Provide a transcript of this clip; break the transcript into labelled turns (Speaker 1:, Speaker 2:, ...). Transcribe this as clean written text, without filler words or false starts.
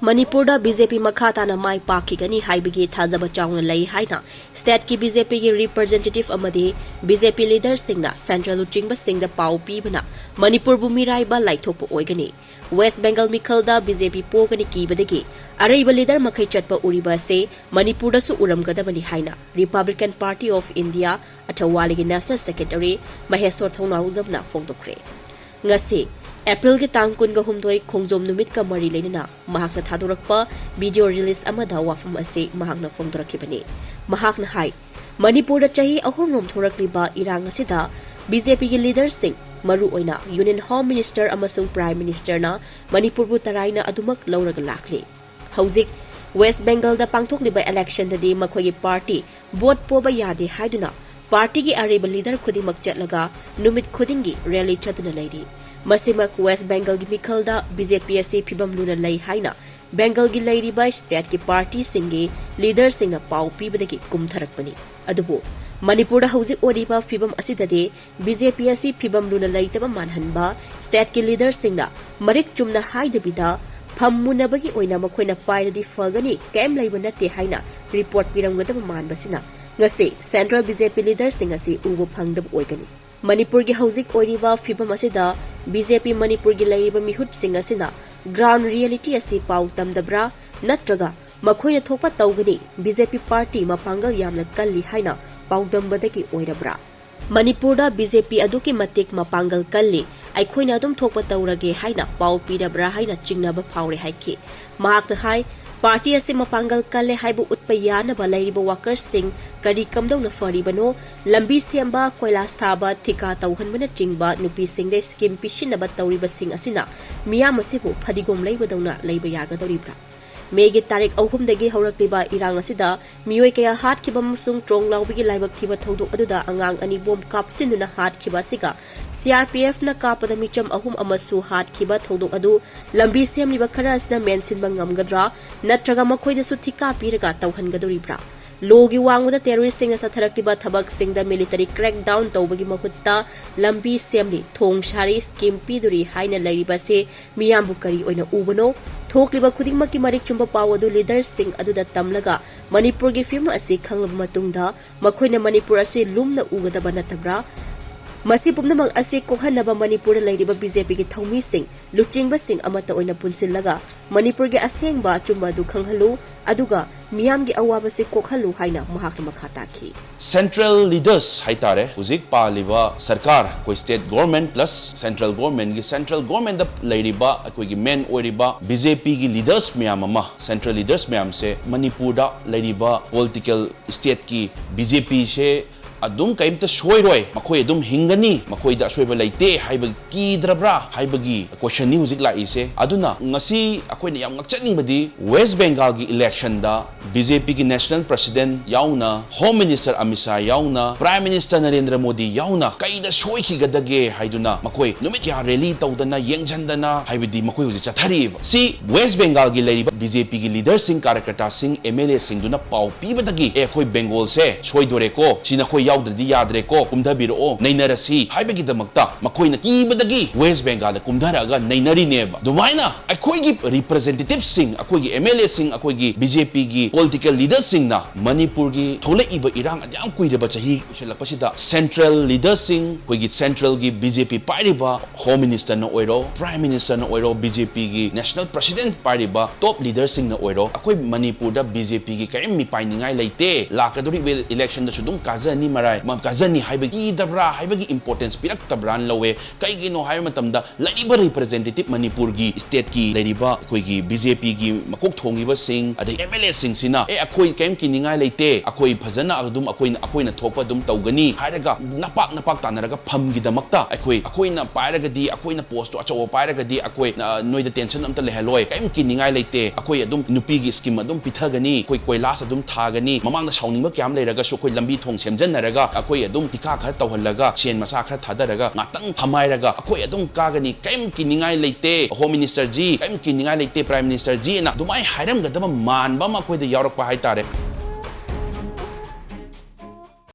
Speaker 1: Manipur da BJP Makha Tana mai Pakkhini Haibagi Thajaba Chauna lei haina state ki BJP ki representative amadi BJP leader singna central uchingba singda pau pibana Manipur bu Miraiba laithokpa Oigani West Bengal Mikhal da BJP pogani kibadagi araiba leader makhai chatpa uriba se Manipur da su uramgadabani haina Republican Party of India athawali national secretary Maheshwar thonawjabna phongdokre ngasi April के तांग कुन गा हुमदोई खोंगजोम नुमित का मरी लेना महाकना थादोरकपा video release अमदा वाफम असे महाकना फोंदोरखिबनी महाकना हाई मणिपुर चाही अहुम रोम थोरकलिबा इरांग असिदा बीजेपी के लीडर सिंह मरु ओइना यूनियन होम मिनिस्टर अमसुंग प्राइम मिनिस्टर ना मणिपुर बु तराइना अदुमक लौरग लाखले हौजिक वेस्ट बेंगल दा पांगथोकलिबा इलेक्शन ददी मखोगी पार्टी वोट पोबा यादे हाइदुना पार्टी की अरेबा लीडर खुदिमक चटलगा नुमित खुदिंगी रैली चतुना लैरी मसिमक वेस्ट बेंगल की मिखलदा बीजेपी असे फिबम लुना लई हाइना बेंगल की लैरिबा स्टेट की पार्टी सिंगे लीडर सिंगना पाउ पीबदगी कुमथरकपनी अदुबो मणिपुर हौजिक ओरिबा फिबम असिददे बीजेपी असे फिबम लुना लैतबा मानहनबा स्टेट की लीडर सिंगना मरिक चुमना हाइदबिदा फम्मुनबगी ओइना मखोइना पाइरदी फगनी कैम लैब नते हाइना रिपोर्ट पिरंगदब मानबसिना ngase central BJP leader sing asi ubu phangdab oigani Manipur ki hauzik oiriba fibam asida BJP Manipur ki laiba mihut sing asina ground reality asi pau tamdabra natraga makhoina thokpa tawgani BJP party mapangal yamna kalli haina paudambadagi oirabra Manipur da BJP aduki matik mapangal kalli aikhoina adum thokpa tawrage haina pau pirabra haina chingnaba phawre haiki mahakna hai Party असे मपांगल कले हाइबु उत्पयान बलाइब workers सिंग करी कमदौना फरिबनो लंबी सेंबा कोइलास थाबा थिका तौहनबना चिंगबा नुपी सिंगदे scheme पिसिनबा तौरिबा सिंग असिना मियाम असेबु फदिगोम लैबदौना lab यागदौरिब्रा Maggi तारीख अहुमदगी हौरक्लिबा इरांग असिदा मियोय कया हाटखिबा मसुंग ट्रोंग लाउबिगी लाइबक थिबा थौदो अदुदा अंगांग अनि बोम कापसिनुना हाटखिबा सिगा CRPF na kapada micham ahum amasu hatkhiba thodok adu lambi semliba khara asna mensinba ngamgadra natraga makhoida su thika piraga tawhangadoribra logi wangda terrorist singa satharaktiba thabak singda military crackdown tawbagi mahutta lambi semli thong shari scheme piduri haina lairiba se miyambu kari oina ubano thokliba khudingma ki marik chumba pawadu leader sing aduda tamlaga manipur gi film ase khanglaba matungda makhoina manipur ase lumna ugadaba natabra मसी पुमनमक असे कोहनबा Manipur लैरिबा BJP की थौमी सिंह लुचिंगबा सिंह अमता ओइना पुनसिलगा मणिपुर के असेंगबा चुम्बा दु खंगहलु अदुगा मियाम की अवाब से कोखलु हाइना महाकना मखा ताखी
Speaker 2: central leaders हाइतारे हुजिक पालिबा सरकार कोई state government plus central government द लैरिबा कोई की मेन ओरिबा बीजेपी की लीडर्स मियाम अमा सेंट्रल लीडर्स मियाम से मणिपुर दा लैरिबा पॉलिटिकल स्टेट की बीजेपी से अदुम कईमत सोयरोय मखोय अदुम हिंगनी मखोय दा सोयबा लैते हाइबगी कीद्रब्रा हाइबगी क्वेश्चन नि हुजिक लाइसे अदुना ngasi अखोयना याम ngakchaniंगबदी वेस्ट बंगाल की इलेक्शन दा बीजेपी की नेशनल प्रेसिडेंट याउना होम मिनिस्टर अमित शाह याउना प्राइम मिनिस्टर नरेंद्र मोदी याउना कईदा सोयखिगदगे हाइदुना मखोय नुमित क्या रैली तौदना येंगजंदना हाइबदी मखोय हुजिक चथारिब सी वेस्ट बंगाल की लैरिबा बीजेपी की लीडर सिंह कार्यकर्ता सिंह एमएलए सिंह दुना पाव पीबदगी ए खोय बंगाल से सोयदोरेको सिना खोय याउद्रदी याद्रेको कुमधबिरो नैनरसी हाइबगिदमक्ता मखोयना कीबदगी वेस्ट बंगाल कुमधरगा नैनरिनेब दुमाइना अखोयगी रिप्रेजेंटेटिव सिंह अखोयगी एमएलए सिंह अखोयगी बीजेपी की पॉलिटिकल लीडर सिंह ना मणिपुर की थोलेइब इरांग अद्याम कुइरबा चही उशलकपसिदा सेंट्रल लीडर सिंह कोयगी सेंट्रल की बीजेपी पारिबा होम मिनिस्टर न ओइरो प्राइम मिनिस्टर न ओइरो बीजेपी की नेशनल प्रेसिडेंट पारिबा टॉप लीडर सिंह न ओइरो अखोय मणिपुर दा बीजेपी की कयम मी पाइनिंगाय लेते लाकदोरी इलेक्शन दा सुदुम काजनी मराय काजनी हाइबगी दब्रा हाइबगी इंपोर्टेंस पिरक तब्रान लवे कईगिनो हाइब मतमदा लैरिबा रिप्रेजेंटेटिव मणिपुर की स्टेट की लैरिबा कोयगी बीजेपी की मकोक थोंगिबा सिंह अदे एमएलए सिंह सिना ए अखोय केम किनिंगाय लेते अखोय फजना अदुम अखोयना थोपा दुम तौगनी हायरगा नपाक तानरगा फमगिदमक्ता अखोयना पायरगदी अखोयना पोस्ट अचो पायरगदी अखोय नोइदा टेंशन अमता लेहलोय केम किनिंगाय लेते अखोय अदुम नुपीगी स्कीम अदुम पिथगनी कोई कोइलास अदुम थागनी ममांगना साउनिंगबा क्याम लेरगा सो कोई लंबी थोंग सेमजनरगा अखोय अदुम टिका खर तौहलगा सेन मसा खर थादरगा नातंग फमायरगा अखोय अदुम कागनी केम किनिंगाय लेते होम मिनिस्टर जी केम किनिंगाय लेते प्राइम मिनिस्टर जी ना दुमाय हायरम गदम मानबा मखोयदा यावरकपा हाइतारे